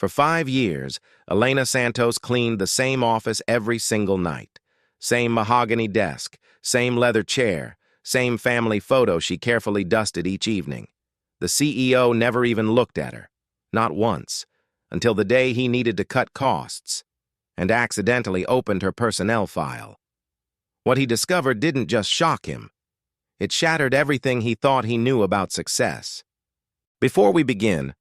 For 5 years, Elena Santos cleaned the same office every single night. Same mahogany desk, same leather chair, same family photo she carefully dusted each evening. The CEO never even looked at her, not once, until the day he needed to cut costs, and accidentally opened her personnel file. What he discovered didn't just shock him. It shattered everything he thought he knew about success. Before we begin,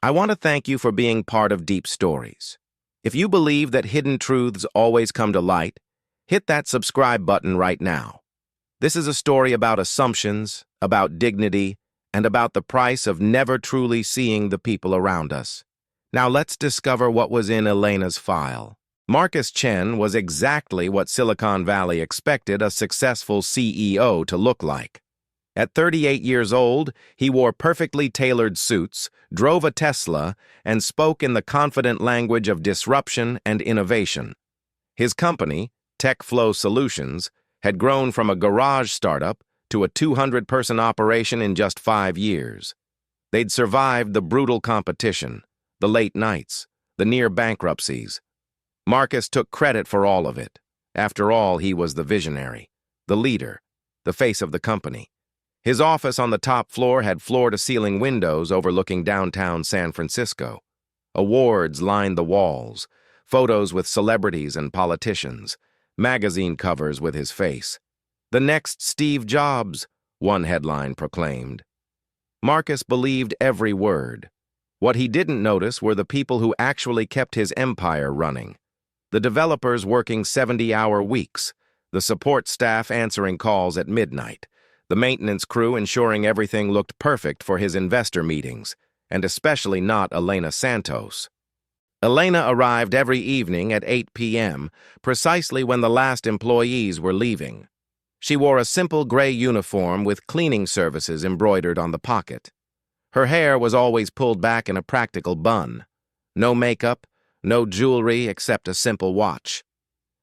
I want to thank you for being part of Deep Stories. If you believe that hidden truths always come to light, hit that subscribe button right now. This is a story about assumptions, about dignity, and about the price of never truly seeing the people around us. Now let's discover what was in Elena's file. Marcus Chen was exactly what Silicon Valley expected a successful CEO to look like. At 38 years old, he wore perfectly tailored suits, drove a Tesla, and spoke in the confident language of disruption and innovation. His company, TechFlow Solutions, had grown from a garage startup to a 200-person operation in just 5 years. They'd survived the brutal competition, the late nights, the near bankruptcies. Marcus took credit for all of it. After all, he was the visionary, the leader, the face of the company. His office on the top floor had floor-to-ceiling windows overlooking downtown San Francisco. Awards lined the walls, photos with celebrities and politicians, magazine covers with his face. "The next Steve Jobs," one headline proclaimed. Marcus believed every word. What he didn't notice were the people who actually kept his empire running. The developers working 70-hour weeks, the support staff answering calls at midnight, the maintenance crew ensuring everything looked perfect for his investor meetings, and especially not Elena Santos. Elena arrived every evening at 8 p.m., precisely when the last employees were leaving. She wore a simple gray uniform with cleaning services embroidered on the pocket. Her hair was always pulled back in a practical bun. No makeup, no jewelry except a simple watch.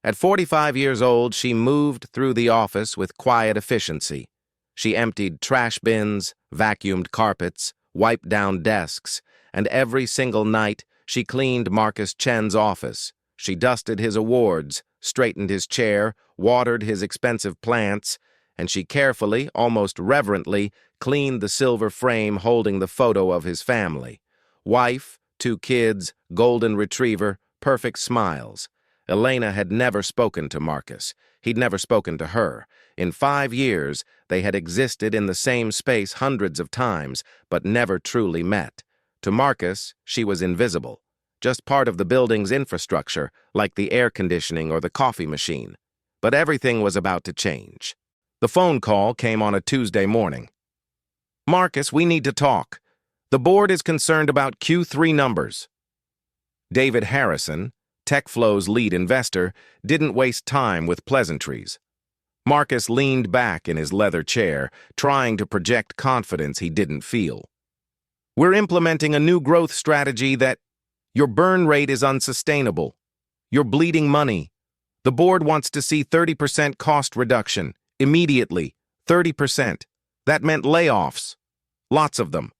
At 45 years old, she moved through the office with quiet efficiency. She emptied trash bins, vacuumed carpets, wiped down desks, and every single night she cleaned Marcus Chen's office. She dusted his awards, straightened his chair, watered his expensive plants, and she carefully, almost reverently, cleaned the silver frame holding the photo of his family. Wife, 2 kids, golden retriever, perfect smiles. Elena had never spoken to Marcus. He'd never spoken to her. In 5 years, they had existed in the same space hundreds of times, but never truly met. To Marcus, she was invisible, just part of the building's infrastructure, like the air conditioning or the coffee machine. But everything was about to change. The phone call came on a Tuesday morning. "Marcus, we need to talk. The board is concerned about Q3 numbers." David Harrison, TechFlow's lead investor, didn't waste time with pleasantries. Marcus leaned back in his leather chair, trying to project confidence he didn't feel. "We're implementing a new growth strategy that your burn rate is unsustainable. You're bleeding money. The board wants to see 30% cost reduction, immediately, 30%. That meant layoffs. Lots of them."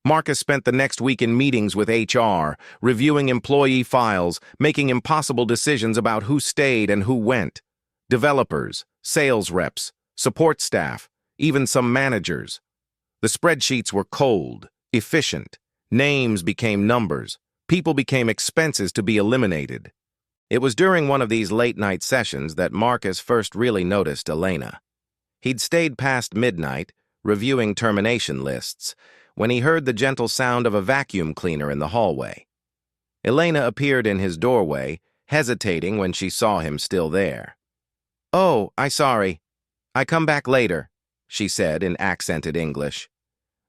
Marcus spent the next week in meetings with HR, reviewing employee files, making impossible decisions about who stayed and who went. Developers, sales reps, support staff, even some managers. The spreadsheets were cold, efficient. Names became numbers. People became expenses to be eliminated. It was during one of these late-night sessions that Marcus first really noticed Elena. He'd stayed past midnight, reviewing termination lists, when he heard the gentle sound of a vacuum cleaner in the hallway. Elena appeared in his doorway, hesitating when she saw him still there. "Oh, sorry. I come back later," she said in accented English.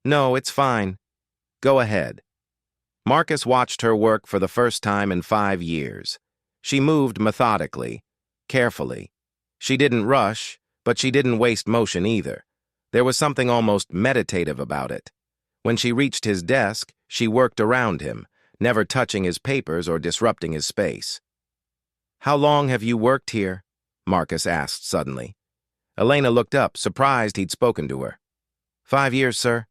"No, it's fine. Go ahead." Marcus watched her work for the first time in 5 years. She moved methodically, carefully. She didn't rush, but she didn't waste motion either. There was something almost meditative about it. When she reached his desk, she worked around him, never touching his papers or disrupting his space. "How long have you worked here?" Marcus asked suddenly. Elena looked up, surprised he'd spoken to her. 5 years, sir."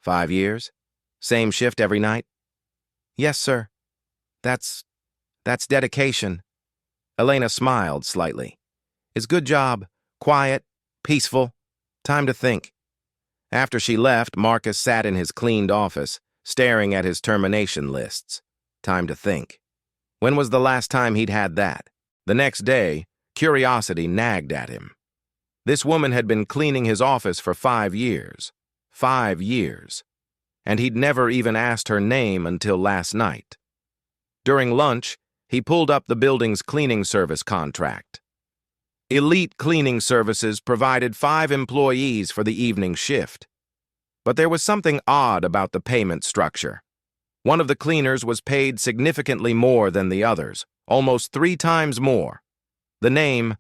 5 years? Same shift every night?" Yes, sir. That's that's dedication. Elena smiled slightly. It's good job. Quiet, peaceful. Time to think. After she left, Marcus sat in his cleaned office, staring at his termination lists. Time to think. When was the last time he'd had that? The next day, curiosity nagged at him. This woman had been cleaning his office for 5 years. 5 years. And he'd never even asked her name until last night. During lunch, he pulled up the building's cleaning service contract. Elite Cleaning Services provided 5 employees for the evening shift. But there was something odd about the payment structure. One of the cleaners was paid significantly more than the others, almost 3 times more. The name,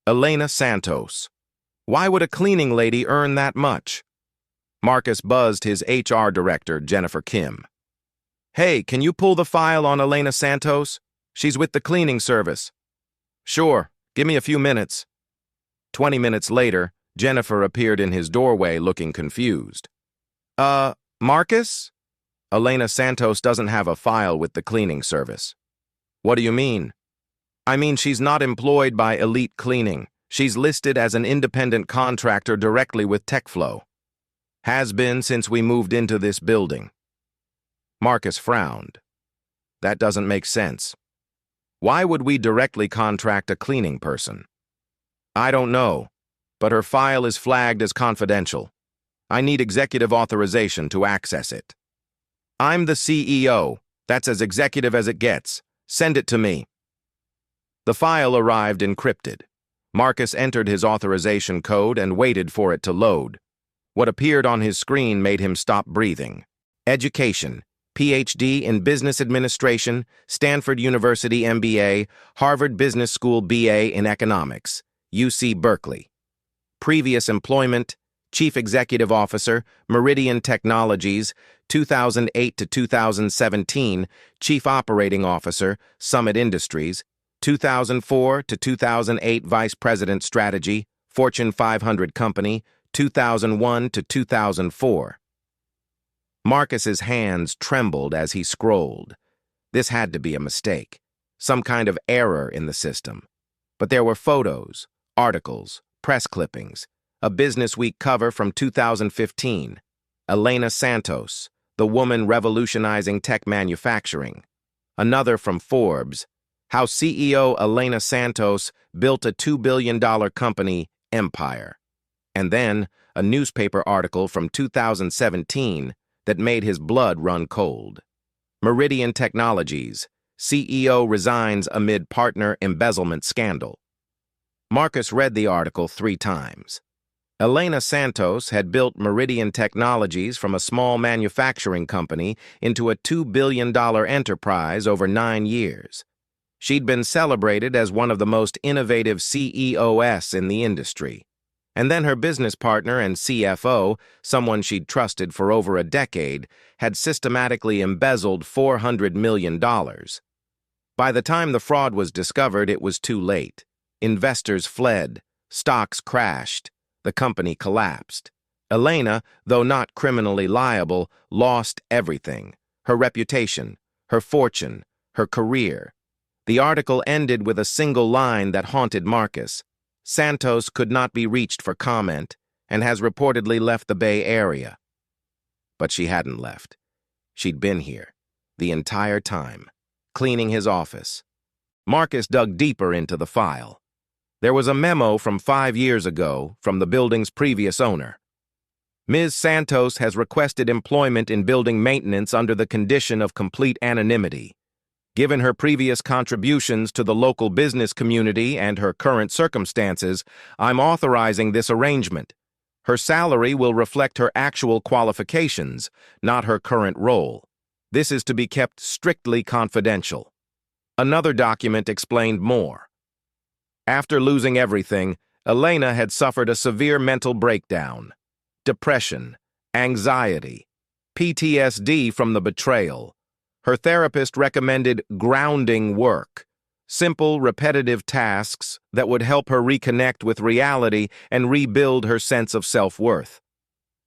Elena Santos. Why would a cleaning lady earn that much? Marcus buzzed his HR director, Jennifer Kim. Hey, can you pull the file on Elena Santos? She's with the cleaning service. Sure, give me a few minutes. 20 minutes later, Jennifer appeared in his doorway looking confused. Marcus? Elena Santos doesn't have a file with the cleaning service. What do you mean? I mean she's not employed by Elite Cleaning. She's listed as an independent contractor directly with TechFlow. Has been since we moved into this building. Marcus frowned. That doesn't make sense. Why would we directly contract a cleaning person? I don't know, but her file is flagged as confidential. I need executive authorization to access it. I'm the CEO. That's as executive as it gets. Send it to me. The file arrived encrypted. Marcus entered his authorization code and waited for it to load. What appeared on his screen made him stop breathing. Education, PhD in Business Administration, Stanford University MBA, Harvard Business School BA in Economics, UC Berkeley. Previous employment, Chief Executive Officer, Meridian Technologies, 2008 to 2017, Chief Operating Officer, Summit Industries, 2004 to 2008 Vice President Strategy, Fortune 500 Company, 2001 to 2004. Marcus's hands trembled as he scrolled. This had to be a mistake, some kind of error in the system. But there were photos, articles, press clippings, a Business Week cover from 2015, Elena Santos, the woman revolutionizing tech manufacturing. Another from Forbes, how CEO Elena Santos built a $2 billion company, Empire. And then a newspaper article from 2017 that made his blood run cold. Meridian Technologies, CEO resigns amid partner embezzlement scandal. Marcus read the article 3 times. Elena Santos had built Meridian Technologies from a small manufacturing company into a $2 billion enterprise over 9 years. She'd been celebrated as one of the most innovative CEOs in the industry. And then her business partner and CFO, someone she'd trusted for over a decade, had systematically embezzled $400 million. By the time the fraud was discovered, it was too late. Investors fled, stocks crashed, the company collapsed. Elena, though not criminally liable, lost everything: her reputation, her fortune, her career. The article ended with a single line that haunted Marcus. Santos could not be reached for comment and has reportedly left the Bay Area. But she hadn't left. She'd been here, the entire time, cleaning his office. Marcus dug deeper into the file. There was a memo from 5 years ago from the building's previous owner. Ms. Santos has requested employment in building maintenance under the condition of complete anonymity. Given her previous contributions to the local business community and her current circumstances, I'm authorizing this arrangement. Her salary will reflect her actual qualifications, not her current role. This is to be kept strictly confidential. Another document explained more. After losing everything, Elena had suffered a severe mental breakdown. Depression, anxiety, PTSD from the betrayal. Her therapist recommended grounding work, simple, repetitive tasks that would help her reconnect with reality and rebuild her sense of self-worth.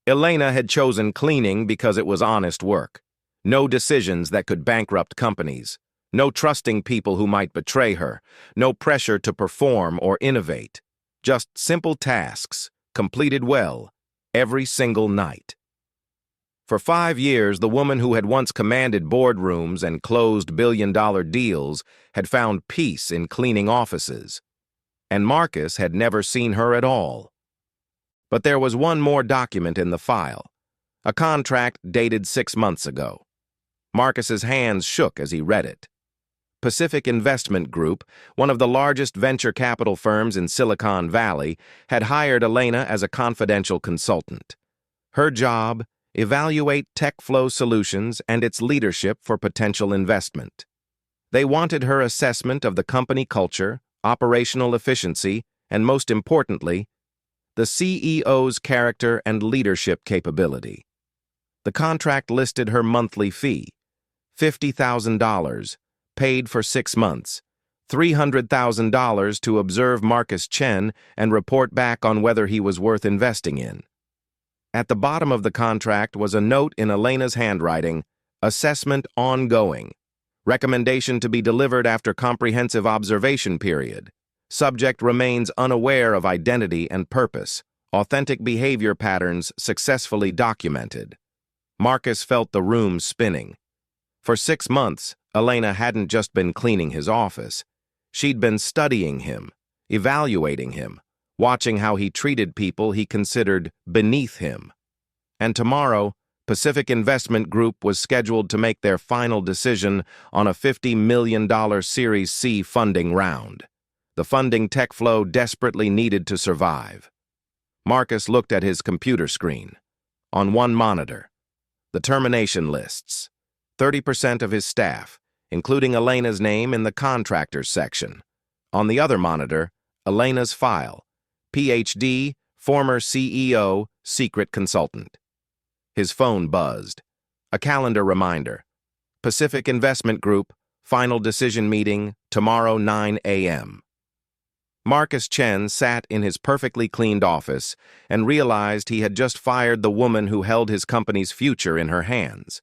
Elena had chosen cleaning because it was honest work. No decisions that could bankrupt companies. No trusting people who might betray her. No pressure to perform or innovate. Just simple tasks, completed well, every single night. For 5 years, the woman who had once commanded boardrooms and closed billion-dollar deals had found peace in cleaning offices. And Marcus had never seen her at all. But there was one more document in the file, a contract dated 6 months ago. Marcus's hands shook as he read it. Pacific Investment Group, one of the largest venture capital firms in Silicon Valley, had hired Elena as a confidential consultant. Her job: evaluate TechFlow Solutions and its leadership for potential investment. They wanted her assessment of the company culture, operational efficiency, and most importantly, the CEO's character and leadership capability. The contract listed her monthly fee, $50,000, paid for 6 months, $300,000 to observe Marcus Chen and report back on whether he was worth investing in. At the bottom of the contract was a note in Elena's handwriting: assessment ongoing. Recommendation to be delivered after comprehensive observation period. Subject remains unaware of identity and purpose. Authentic behavior patterns successfully documented. Marcus felt the room spinning. For 6 months, Elena hadn't just been cleaning his office. She'd been studying him, evaluating him, watching how he treated people he considered beneath him. And tomorrow, Pacific Investment Group was scheduled to make their final decision on a $50 million Series C funding round. The funding TechFlow desperately needed to survive. Marcus looked at his computer screen. On one monitor, the termination lists. 30% of his staff, including Elena's name in the contractors section. On the other monitor, Elena's file. PhD, former CEO, secret consultant. His phone buzzed. A calendar reminder. Pacific Investment Group, final decision meeting, tomorrow 9 a.m. Marcus Chen sat in his perfectly cleaned office and realized he had just fired the woman who held his company's future in her hands,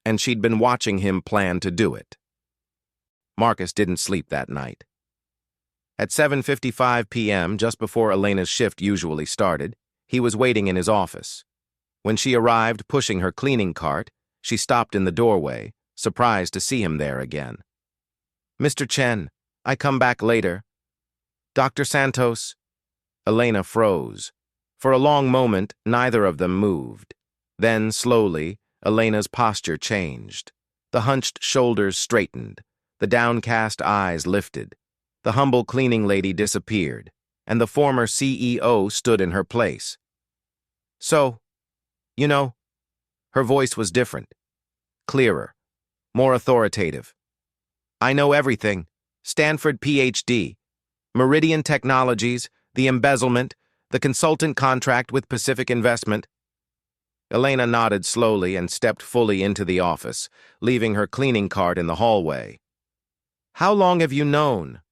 and she'd been watching him plan to do it. Marcus didn't sleep that night. At 7:55 p.m., just before Elena's shift usually started, he was waiting in his office. When she arrived pushing her cleaning cart, she stopped in the doorway, surprised to see him there again. "Mr. Chen, I come back later." "Dr. Santos." Elena froze. For a long moment, neither of them moved. Then, slowly, Elena's posture changed. The hunched shoulders straightened. The downcast eyes lifted. The humble cleaning lady disappeared, and the former CEO stood in her place. "So, you know," her voice was different, clearer, more authoritative. "I know everything. Stanford PhD, Meridian Technologies, the embezzlement, the consultant contract with Pacific Investment." Elena nodded slowly and stepped fully into the office, leaving her cleaning cart in the hallway. "How long have you known?"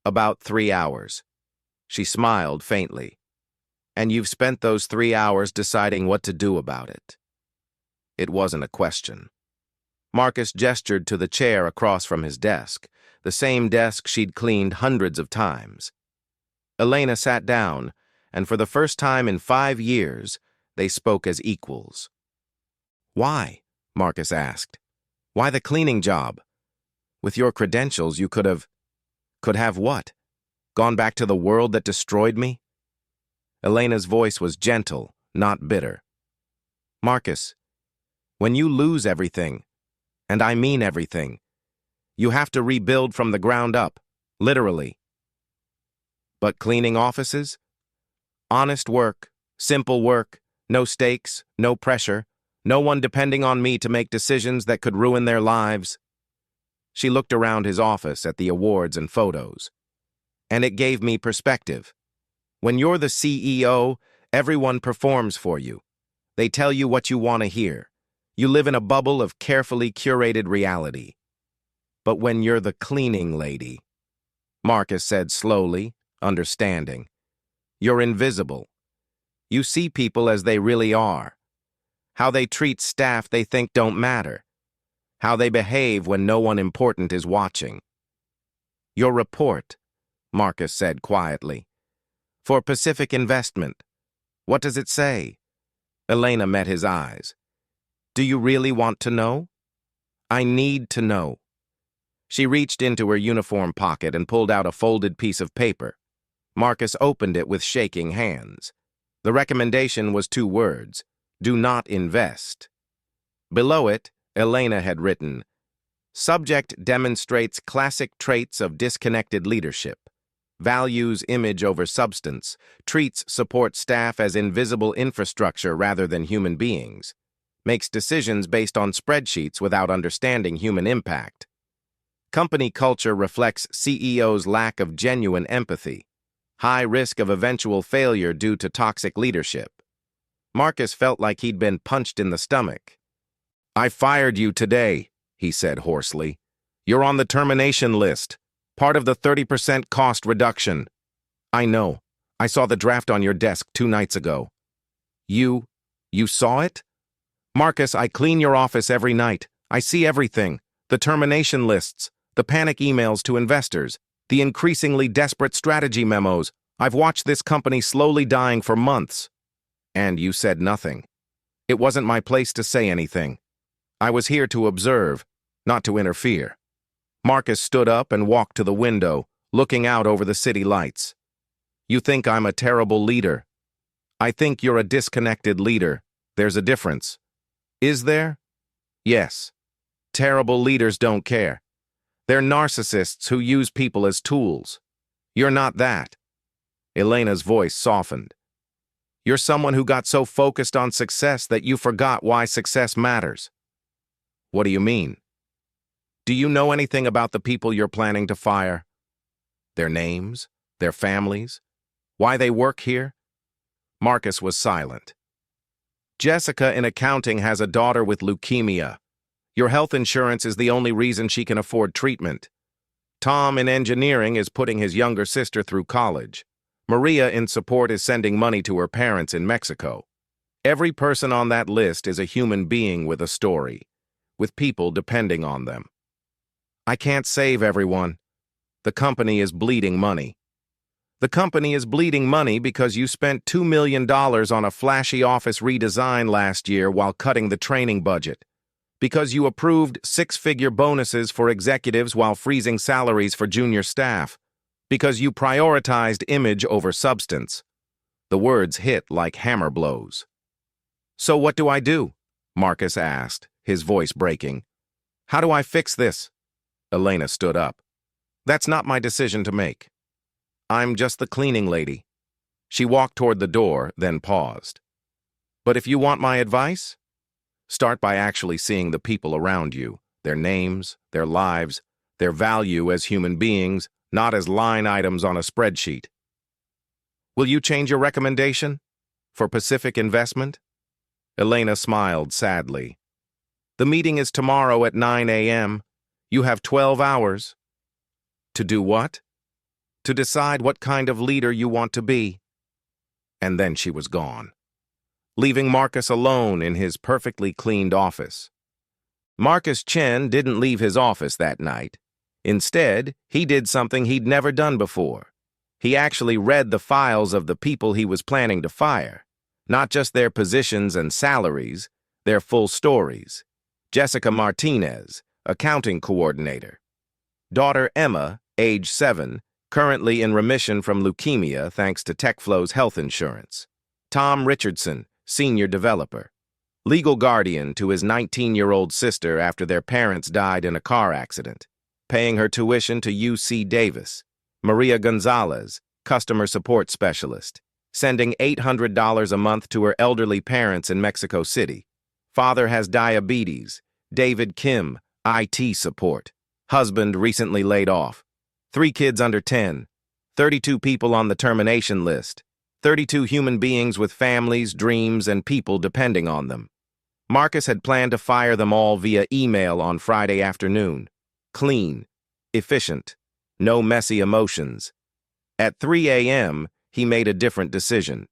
"About 3 hours." She smiled faintly. "And you've spent those 3 hours deciding what to do about it." It wasn't a question. Marcus gestured to the chair across from his desk, the same desk she'd cleaned hundreds of times. Elena sat down, and for the first time in 5 years, they spoke as equals. "Why?" Marcus asked. "Why the cleaning job? With your credentials, you could have what? Gone back to the world that destroyed me?" Elena's voice was gentle, not bitter. "Marcus, when you lose everything, and I mean everything, you have to rebuild from the ground up, literally." "But cleaning offices? Honest work, simple work, no stakes, no pressure, no one depending on me to make decisions that could ruin their lives." She looked around his office at the awards and photos. "And it gave me perspective. When you're the CEO, everyone performs for you. They tell you what you want to hear. You live in a bubble of carefully curated reality. But when you're the cleaning lady," Marcus said slowly, understanding, "you're invisible. You see people as they really are. how they treat staff they think don't matter, how they behave when no one important is watching. Your report, Marcus said quietly. For Pacific Investment. What does it say? Elena met his eyes. Do you really want to know? I need to know. She reached into her uniform pocket and pulled out a folded piece of paper. Marcus opened it with shaking hands. The recommendation was 2 words: do not invest. Below it, Elena had written, subject demonstrates classic traits of disconnected leadership, values image over substance, treats support staff as invisible infrastructure rather than human beings, makes decisions based on spreadsheets without understanding human impact. Company culture reflects CEO's lack of genuine empathy, high risk of eventual failure due to toxic leadership. Marcus felt like he'd been punched in the stomach. I fired you today, he said hoarsely. You're on the termination list, part of the 30% cost reduction. I know. I saw the draft on your desk 2 nights ago. You saw it? Marcus, I clean your office every night. I see everything. The termination lists, the panic emails to investors, the increasingly desperate strategy memos. I've watched this company slowly dying for months. And you said nothing. It wasn't my place to say anything. I was here to observe, not to interfere. Marcus stood up and walked to the window, looking out over the city lights. You think I'm a terrible leader. I think you're a disconnected leader. There's a difference. Is there? Yes. Terrible leaders don't care. They're narcissists who use people as tools. You're not that. Elena's voice softened. You're someone who got so focused on success that you forgot why success matters. What do you mean? Do you know anything about the people you're planning to fire? Their names? Their families? Why they work here? Marcus was silent. Jessica in accounting has a daughter with leukemia. Your health insurance is the only reason she can afford treatment. Tom in engineering is putting his younger sister through college. Maria in support is sending money to her parents in Mexico. Every person on that list is a human being with a story, with people depending on them. I can't save everyone. The company is bleeding money. The company is bleeding money because you spent $2 million on a flashy office redesign last year while cutting the training budget. Because you approved 6-figure bonuses for executives while freezing salaries for junior staff. Because you prioritized image over substance. The words hit like hammer blows. So what do I do? Marcus asked, his voice breaking. How do I fix this? Elena stood up. That's not my decision to make. I'm just the cleaning lady. She walked toward the door, then paused. But if you want my advice, start by actually seeing the people around you, their names, their lives, their value as human beings, not as line items on a spreadsheet. Will you change your recommendation? For Pacific Investment? Elena smiled sadly. The meeting is tomorrow at 9 a.m. You have 12 hours. To do what? To decide what kind of leader you want to be. And then she was gone, leaving Marcus alone in his perfectly cleaned office. Marcus Chen didn't leave his office that night. Instead, he did something he'd never done before. He actually read the files of the people he was planning to fire, not just their positions and salaries, their full stories. Jessica Martinez, accounting coordinator. Daughter Emma, age 7, currently in remission from leukemia thanks to TechFlow's health insurance. Tom Richardson, senior developer. Legal guardian to his 19-year-old sister after their parents died in a car accident. Paying her tuition to UC Davis. Maria Gonzalez, customer support specialist. Sending $800 a month to her elderly parents in Mexico City. Father has diabetes. David Kim, IT support. Husband recently laid off. 3 kids under 10. 32 people on the termination list. 32 human beings with families, dreams, and people depending on them. Marcus had planned to fire them all via email on Friday afternoon. Clean, efficient, no messy emotions. At 3 a.m., he made a different decision.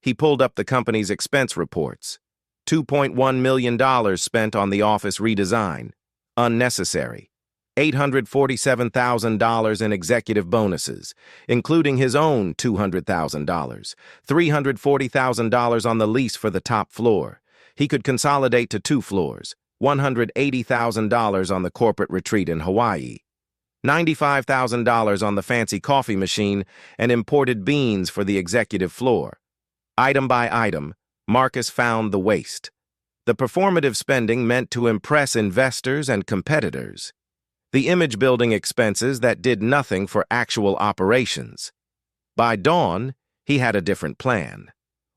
He pulled up the company's expense reports. $2.1 million spent on the office redesign. Unnecessary. $847,000 in executive bonuses, including his own $200,000. $340,000 on the lease for the top floor. He could consolidate to 2 floors. $180,000 on the corporate retreat in Hawaii. $95,000 on the fancy coffee machine and imported beans for the executive floor. Item by item, Marcus found the waste. The performative spending meant to impress investors and competitors. The image-building expenses that did nothing for actual operations. By dawn, he had a different plan.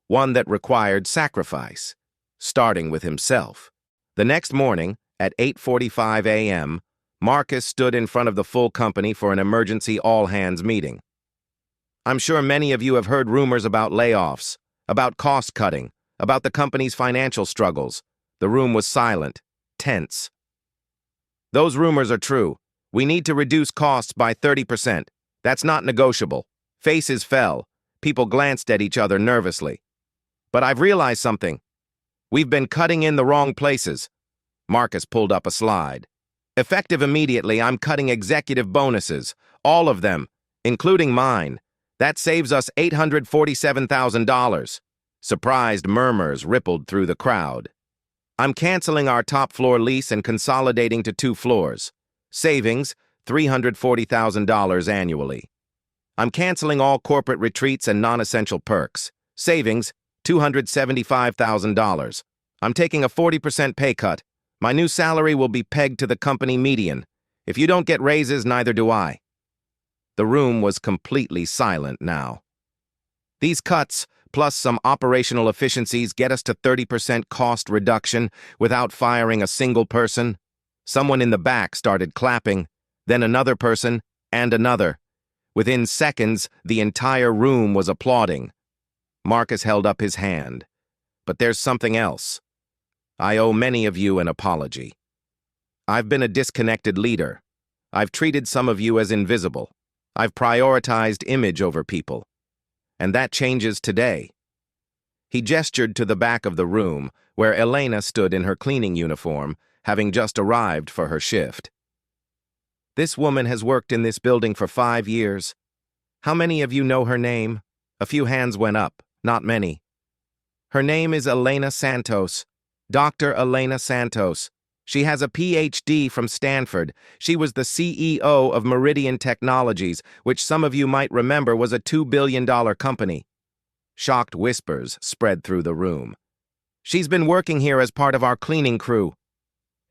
One that required sacrifice, starting with himself. The next morning, at 8:45 a.m., Marcus stood in front of the full company for an emergency all-hands meeting. I'm sure many of you have heard rumors about layoffs, about cost-cutting, about the company's financial struggles. The room was silent, tense. Those rumors are true. We need to reduce costs by 30%. That's not negotiable. Faces fell. People glanced at each other nervously. But I've realized something. We've been cutting in the wrong places. Marcus pulled up a slide. Effective immediately, I'm cutting executive bonuses. All of them, including mine. That saves us $847,000. Surprised murmurs rippled through the crowd. I'm canceling our top floor lease and consolidating to 2 floors. Savings, $340,000 annually. I'm canceling all corporate retreats and non-essential perks. Savings, $275,000. I'm taking a 40% pay cut. My new salary will be pegged to the company median. If you don't get raises, neither do I. The room was completely silent now. These cuts, plus some operational efficiencies, get us to 30% cost reduction without firing a single person. Someone in the back started clapping, then another person, and another. Within seconds, the entire room was applauding. Marcus held up his hand. But there's something else. I owe many of you an apology. I've been a disconnected leader. I've treated some of you as invisible. I've prioritized image over people. And that changes today. He gestured to the back of the room, where Elena stood in her cleaning uniform, having just arrived for her shift. This woman has worked in this building for 5 years. How many of you know her name? A few hands went up, not many. Her name is Elena Santos. Dr. Elena Santos. She has a PhD from Stanford. She was the CEO of Meridian Technologies, which some of you might remember was a $2 billion company. Shocked whispers spread through the room. She's been working here as part of our cleaning crew.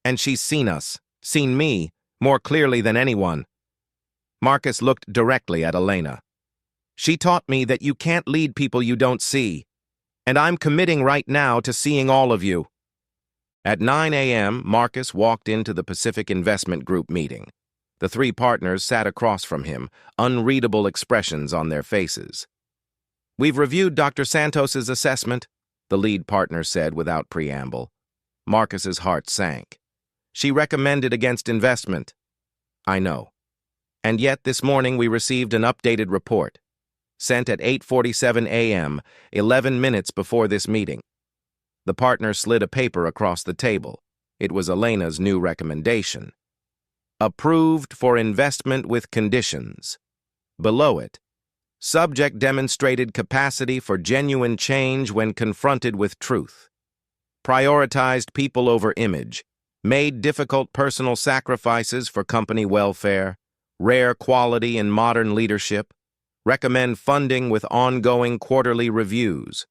And she's seen us, seen me, more clearly than anyone. Marcus looked directly at Elena. She taught me that you can't lead people you don't see. And I'm committing right now to seeing all of you. At 9 a.m., Marcus walked into the Pacific Investment Group meeting. The 3 partners sat across from him, unreadable expressions on their faces. We've reviewed Dr. Santos's assessment, the lead partner said without preamble. Marcus's heart sank. She recommended against investment. I know. And yet this morning we received an updated report, sent at 8:47 a.m., 11 minutes before this meeting. The partner slid a paper across the table. It was Elena's new recommendation. Approved for investment with conditions. Below it, subject demonstrated capacity for genuine change when confronted with truth. Prioritized people over image. Made difficult personal sacrifices for company welfare. Rare quality in modern leadership. Recommend funding with ongoing quarterly reviews.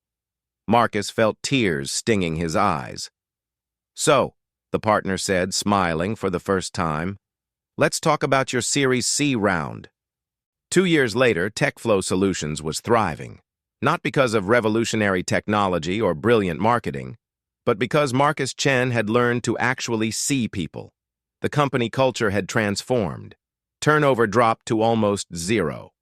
Marcus felt tears stinging his eyes. So, the partner said, smiling for the first time, let's talk about your Series C round. 2 years later, TechFlow Solutions was thriving, not because of revolutionary technology or brilliant marketing, but because Marcus Chen had learned to actually see people. The company culture had transformed. Turnover dropped to almost 0.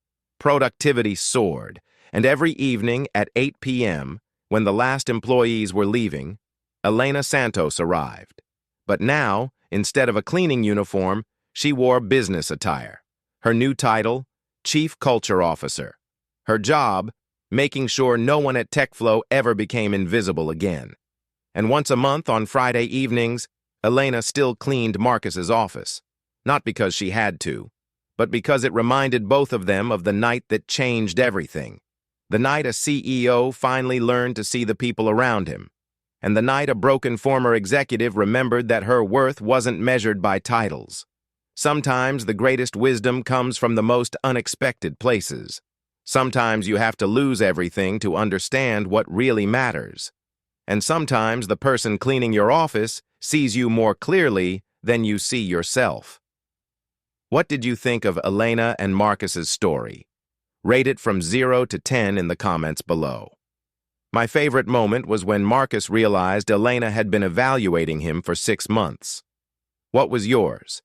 Productivity soared, and every evening at 8 p.m., when the last employees were leaving, Elena Santos arrived. But now, instead of a cleaning uniform, she wore business attire. Her new title, Chief Culture Officer. Her job, making sure no one at TechFlow ever became invisible again. And once a month on Friday evenings, Elena still cleaned Marcus's office. Not because she had to, but because it reminded both of them of the night that changed everything. The night a CEO finally learned to see the people around him. And the night a broken former executive remembered that her worth wasn't measured by titles. Sometimes the greatest wisdom comes from the most unexpected places. Sometimes you have to lose everything to understand what really matters. And sometimes the person cleaning your office sees you more clearly than you see yourself. What did you think of Elena and Marcus's story? Rate it from 0 to 10 in the comments below. My favorite moment was when Marcus realized Elena had been evaluating him for 6 months. What was yours?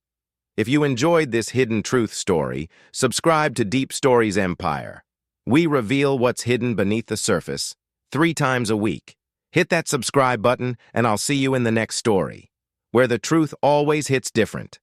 If you enjoyed this hidden truth story, subscribe to Deep Stories Empire. We reveal what's hidden beneath the surface 3 times a week. Hit that subscribe button and I'll see you in the next story, where the truth always hits different.